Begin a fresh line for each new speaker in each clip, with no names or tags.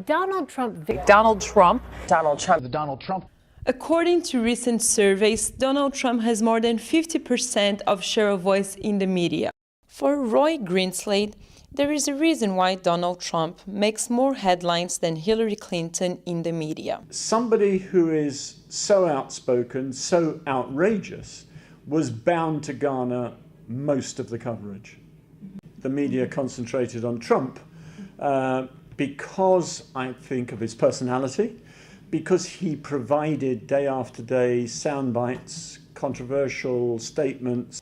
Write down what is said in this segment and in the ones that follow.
Donald Trump.
Donald Trump.
Donald Trump.
The Donald Trump.
According to recent surveys, Donald Trump has more than 50% of share of voice in the media. For Roy Greenslade, there is a reason why Donald Trump makes more headlines than Hillary Clinton in the media.
Somebody who is so outspoken, so outrageous, was bound to garner most of the coverage. The media concentrated on Trump because, I think, of his personality, because he provided day after day sound bites, controversial statements.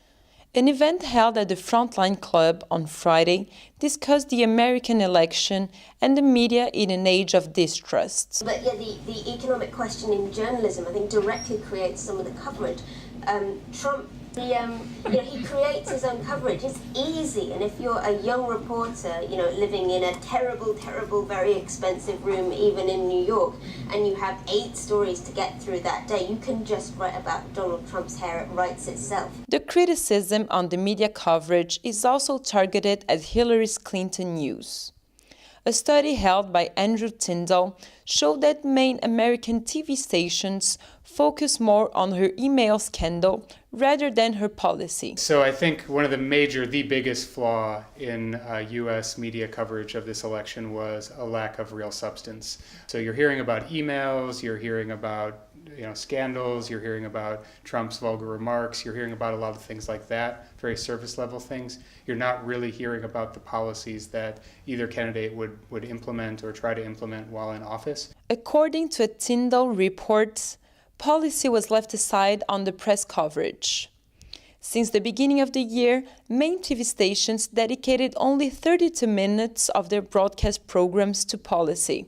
An event held at the Frontline Club on Friday discussed the American election and the media in an age of distrust.
But yeah, the economic question in journalism, I think, directly creates some of the coverage. Trump, he creates his own coverage. It's easy, and if you're a young reporter, living in a terrible, very expensive room, even in New York, and you have 8 stories to get through that day, you can just write about Donald Trump's hair. It writes itself.
The criticism on the media coverage is also targeted at Hillary Clinton news. A study held by Andrew Tyndall showed that main American TV stations focus more on her email scandal rather than her policy.
So I think one of the biggest flaw in U.S. media coverage of this election was a lack of real substance. So you're hearing about emails, you're hearing about scandals, you're hearing about Trump's vulgar remarks, you're hearing about a lot of things like that, very surface level things. You're not really hearing about the policies that either candidate would implement or try to implement while in office.
According to a Tyndall report, policy was left aside on the press coverage. Since the beginning of the year, main TV stations dedicated only 32 minutes of their broadcast programs to policy.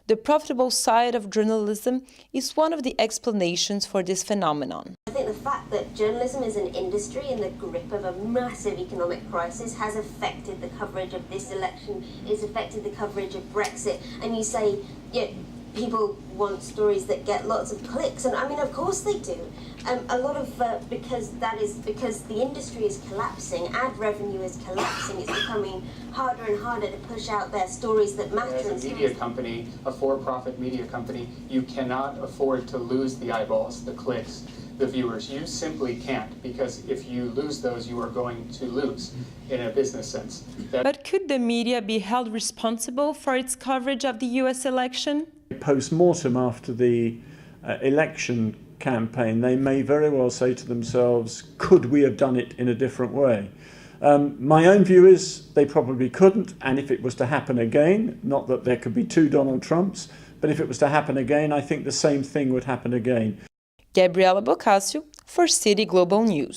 The profitable side of journalism is one of the explanations for this phenomenon.
I think the fact that journalism is an industry in the grip of a massive economic crisis has affected the coverage of this election, has affected the coverage of Brexit. And you say, people want stories that get lots of clicks, and I mean, of course they do. A lot of because the industry is collapsing, ad revenue is collapsing. It's becoming harder and harder to push out their stories that matter.
As a media company, a for-profit media company, you cannot afford to lose the eyeballs, the clicks, the viewers. You simply can't, because if you lose those, you are going to lose in a business sense.
But could the media be held responsible for its coverage of the U.S. election?
Post-mortem after the election campaign, they may very well say to themselves, could we have done it in a different way? My own view is they probably couldn't, and if it was to happen again, not that there could be 2 Donald Trumps, but if it was to happen again, I think the same thing would happen again.
Gabriela Bocasio for City Global News.